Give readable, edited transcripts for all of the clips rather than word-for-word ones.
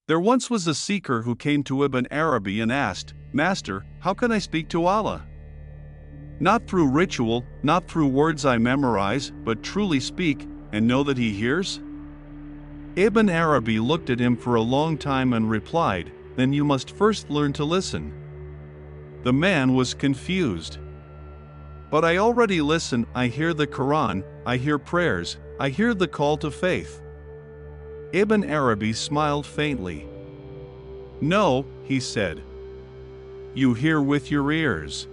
There once was a seeker who came to Ibn Arabi and asked, "Master, how can I speak to Allah? Not through ritual, not through words I memorize, but truly speak and know that He hears?" Ibn Arabi looked at him for a long time and replied, "Then you must first learn to listen." The man was confused. "But I already listen, I hear the Qur'an, I hear prayers, I hear the call to faith." Ibn Arabi smiled faintly. "No," he said. "You hear with your ears.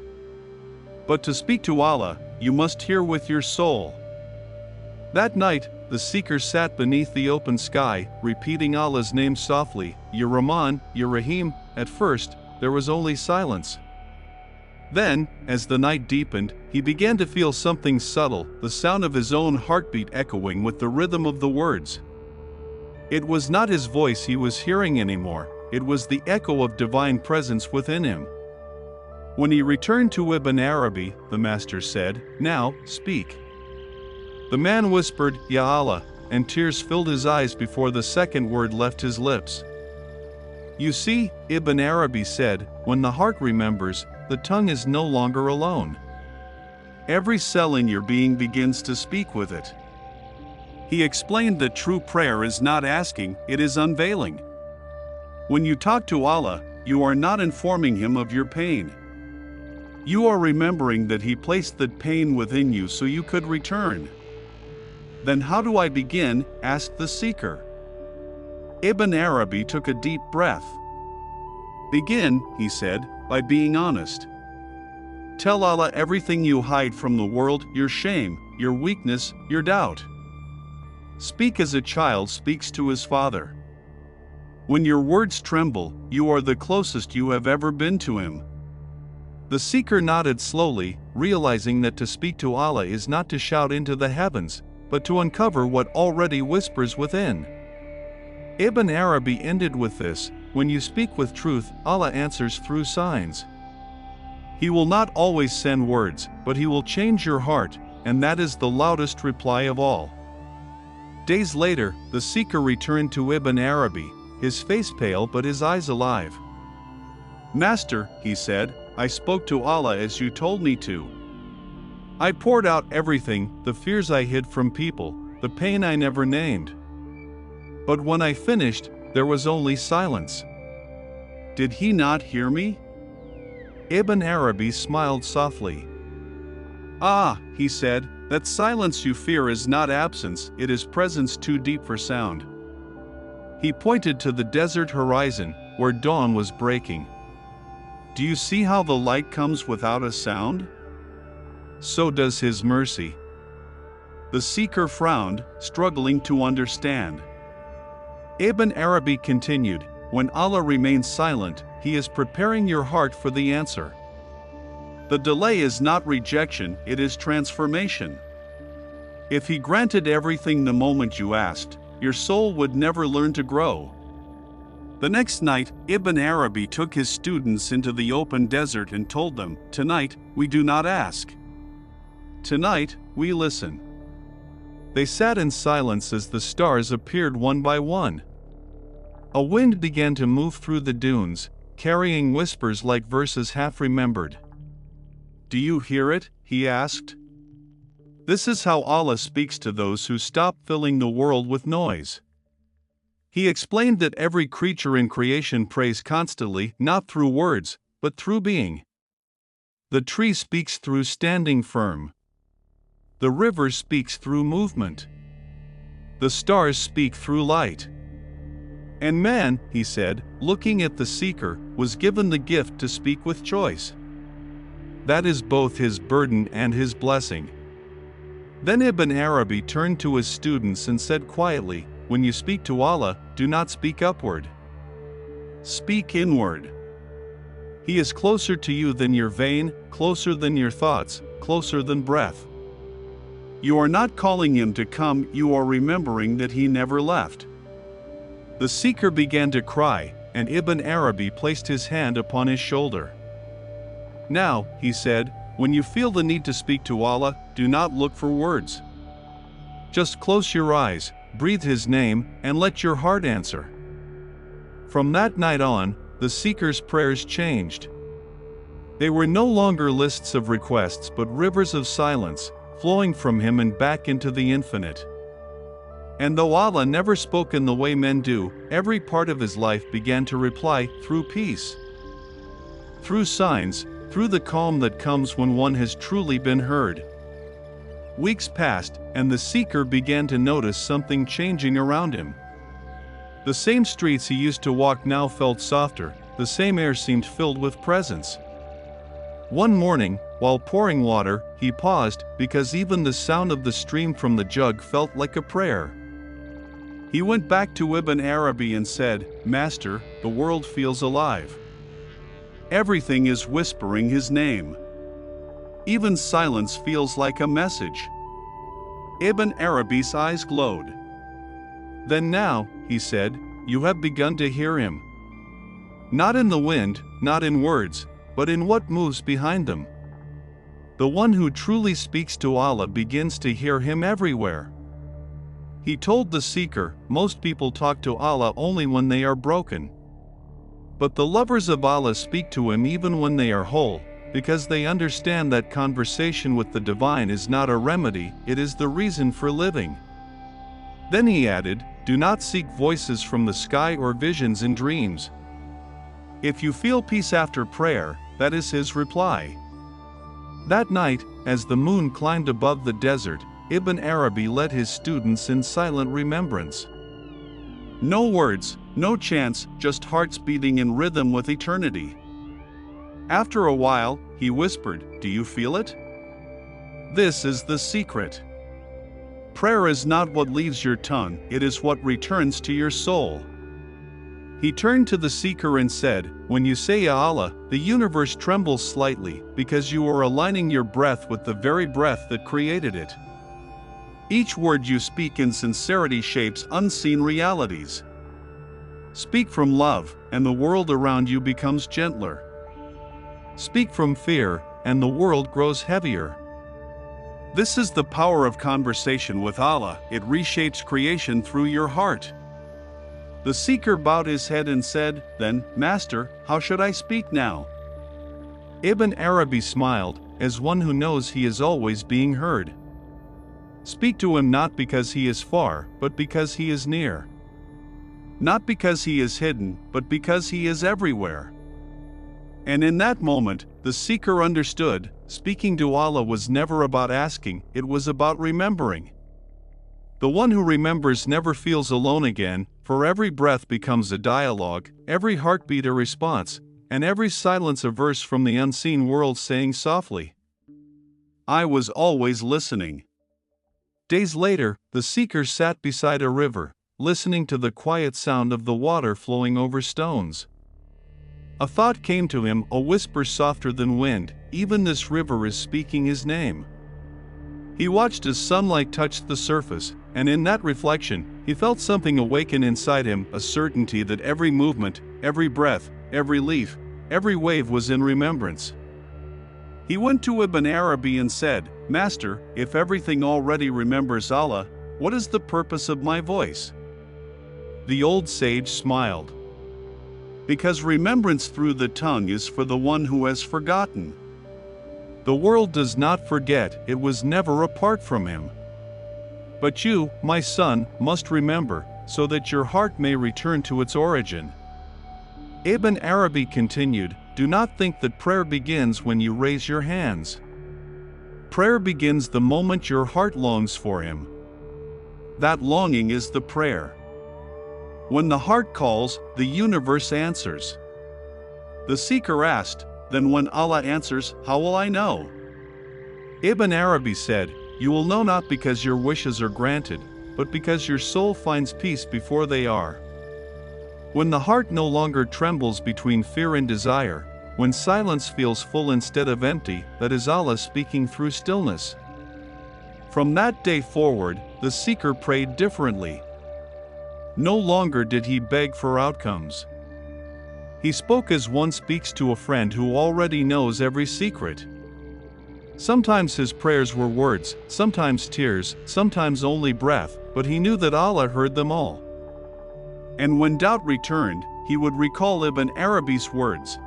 But to speak to Allah, you must hear with your soul." That night, the seeker sat beneath the open sky, repeating Allah's name softly, "Ya Rahman, Ya Rahim." At first, there was only silence. Then, as the night deepened, he began to feel something subtle, the sound of his own heartbeat echoing with the rhythm of the words. It was not his voice he was hearing anymore, it was the echo of divine presence within him. When he returned to Ibn Arabi, the master said, "Now, speak." The man whispered, "Ya Allah," and tears filled his eyes before the second word left his lips. "You see," Ibn Arabi said, "when the heart remembers, the tongue is no longer alone. Every cell in your being begins to speak with it." He explained that true prayer is not asking, it is unveiling. When you talk to Allah, you are not informing Him of your pain. You are remembering that He placed that pain within you so you could return. "Then how do I begin?" asked the seeker. Ibn Arabi took a deep breath. "Begin," he said, "by being honest. Tell Allah everything you hide from the world, your shame, your weakness, your doubt. Speak as a child speaks to his father. When your words tremble, you are the closest you have ever been to Him." The seeker nodded slowly, realizing that to speak to Allah is not to shout into the heavens, but to uncover what already whispers within. Ibn Arabi ended with this, "When you speak with truth, Allah answers through signs. He will not always send words, but He will change your heart, and that is the loudest reply of all." Days later, the seeker returned to Ibn Arabi, his face pale but his eyes alive. "Master," he said, "I spoke to Allah as you told me to. I poured out everything, the fears I hid from people, the pain I never named. But when I finished, there was only silence. Did He not hear me?" Ibn Arabi smiled softly. "Ah," he said, "that silence you fear is not absence, it is presence too deep for sound." He pointed to the desert horizon, where dawn was breaking. "Do you see how the light comes without a sound? So does His mercy." The seeker frowned, struggling to understand. Ibn Arabi continued, "When Allah remains silent, He is preparing your heart for the answer. The delay is not rejection, it is transformation. If He granted everything the moment you asked, your soul would never learn to grow." The next night, Ibn Arabi took his students into the open desert and told them, "Tonight, we do not ask. Tonight, we listen." They sat in silence as the stars appeared one by one. A wind began to move through the dunes, carrying whispers like verses half remembered. "Do you hear it?" he asked. This is how Allah speaks to those who stop filling the world with noise. He explained that every creature in creation prays constantly, not through words, but through being. The tree speaks through standing firm. The river speaks through movement. The stars speak through light. And man, he said, looking at the seeker, was given the gift to speak with choice. That is both his burden and his blessing. Then Ibn Arabi turned to his students and said quietly, "When you speak to Allah, do not speak upward. Speak inward. He is closer to you than your vein, closer than your thoughts, closer than breath. You are not calling Him to come, you are remembering that He never left." The seeker began to cry, and Ibn Arabi placed his hand upon his shoulder. "Now," he said, "when you feel the need to speak to Allah, do not look for words. Just close your eyes, breathe His name, and let your heart answer. From that night on, the seeker's prayers changed. They were no longer lists of requests but rivers of silence, flowing from him and back into the infinite. And though Allah never spoke in the way men do, every part of his life began to reply through peace, through signs, through the calm that comes when one has truly been heard. Weeks passed, and the seeker began to notice something changing around him. The same streets he used to walk now felt softer, the same air seemed filled with presence. One morning, while pouring water, he paused, because even the sound of the stream from the jug felt like a prayer. He went back to Ibn Arabi and said, "Master, the world feels alive. Everything is whispering his name. Even silence feels like a message." Ibn Arabi's eyes glowed. "Then now," he said, "you have begun to hear him. Not in the wind, not in words, but in what moves behind them. The one who truly speaks to Allah begins to hear him everywhere." He told the seeker, "Most people talk to Allah only when they are broken. But the lovers of Allah speak to him even when they are whole, because they understand that conversation with the divine is not a remedy, it is the reason for living." Then he added, "Do not seek voices from the sky or visions in dreams. If you feel peace after prayer, that is his reply." That night, as the moon climbed above the desert, Ibn Arabi led his students in silent remembrance. No words, no chants, just hearts beating in rhythm with eternity. After a while, he whispered, "Do you feel it? This is the secret. Prayer is not what leaves your tongue, it is what returns to your soul." He turned to the seeker and said, "When you say Ya Allah, the universe trembles slightly, because you are aligning your breath with the very breath that created it. Each word you speak in sincerity shapes unseen realities. Speak from love, and the world around you becomes gentler. Speak from fear, and the world grows heavier." This is the power of conversation with Allah, it reshapes creation through your heart. The seeker bowed his head and said, "Then, Master, how should I speak now?" Ibn Arabi smiled, as one who knows he is always being heard. "Speak to him not because he is far, but because he is near. Not because he is hidden, but because he is everywhere." And in that moment, the seeker understood, speaking to Allah was never about asking, it was about remembering. The one who remembers never feels alone again, for every breath becomes a dialogue, every heartbeat a response, and every silence a verse from the unseen world saying softly, "I was always listening." Days later, the seeker sat beside a river, listening to the quiet sound of the water flowing over stones. A thought came to him, a whisper softer than wind, "Even this river is speaking his name." He watched as sunlight touched the surface, and in that reflection, he felt something awaken inside him, a certainty that every movement, every breath, every leaf, every wave was in remembrance. He went to Ibn Arabi and said, "Master, if everything already remembers Allah, what is the purpose of my voice?" The old sage smiled. "Because remembrance through the tongue is for the one who has forgotten. The world does not forget, it was never apart from him. But you, my son, must remember, so that your heart may return to its origin." Ibn Arabi continued, "Do not think that prayer begins when you raise your hands. Prayer begins the moment your heart longs for him. That longing is the prayer. When the heart calls, the universe answers." The seeker asked, "Then when Allah answers, how will I know?" Ibn Arabi said, "You will know not because your wishes are granted, but because your soul finds peace before they are. When the heart no longer trembles between fear and desire, when silence feels full instead of empty, that is Allah speaking through stillness." From that day forward, the seeker prayed differently. No longer did he beg for outcomes. He spoke as one speaks to a friend who already knows every secret. Sometimes his prayers were words, sometimes tears, sometimes only breath, but he knew that Allah heard them all. And when doubt returned, he would recall Ibn Arabi's words.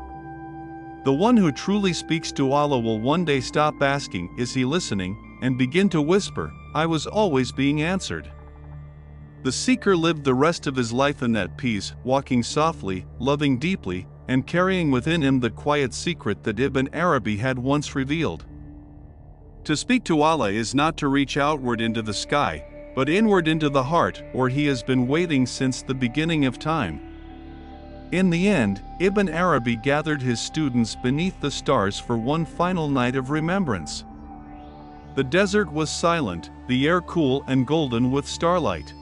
The one who truly speaks to Allah will one day stop asking, "Is he listening?" and begin to whisper, "I was always being answered." The seeker lived the rest of his life in that peace, walking softly, loving deeply, and carrying within him the quiet secret that Ibn Arabi had once revealed. To speak to Allah is not to reach outward into the sky, but inward into the heart, where He has been waiting since the beginning of time. In the end, Ibn Arabi gathered his students beneath the stars for one final night of remembrance. The desert was silent, the air cool and golden with starlight.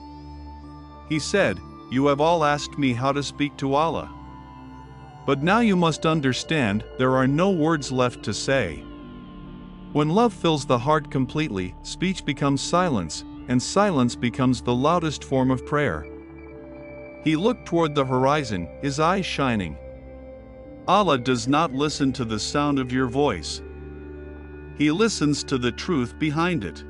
He said, "You have all asked me how to speak to Allah. But now you must understand, there are no words left to say. When love fills the heart completely, speech becomes silence, and silence becomes the loudest form of prayer." He looked toward the horizon, his eyes shining. Allah does not listen to the sound of your voice. He listens to the truth behind it.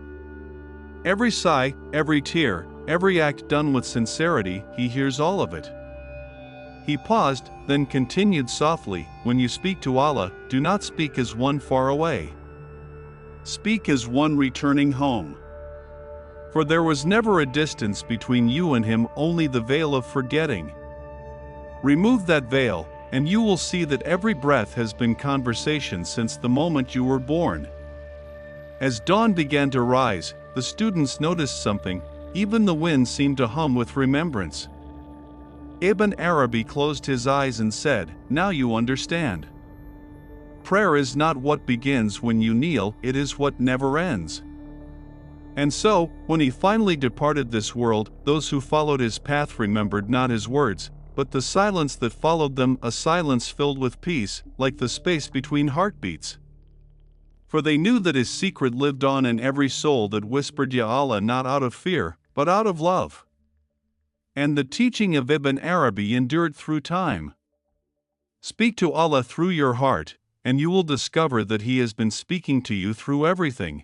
Every sigh, every tear, every act done with sincerity, He hears all of it. He paused, then continued softly, "When you speak to Allah, do not speak as one far away. Speak as one returning home. For there was never a distance between you and Him, only the veil of forgetting. Remove that veil, and you will see that every breath has been conversation since the moment you were born." As dawn began to rise, the students noticed something. Even the wind seemed to hum with remembrance. Ibn Arabi closed his eyes and said, "Now you understand. Prayer is not what begins when you kneel, it is what never ends." And so, when he finally departed this world, those who followed his path remembered not his words, but the silence that followed them, a silence filled with peace, like the space between heartbeats. For they knew that his secret lived on in every soul that whispered Ya Allah, not out of fear, but out of love. And the teaching of Ibn Arabi endured through time. Speak to Allah through your heart, and you will discover that He has been speaking to you through everything.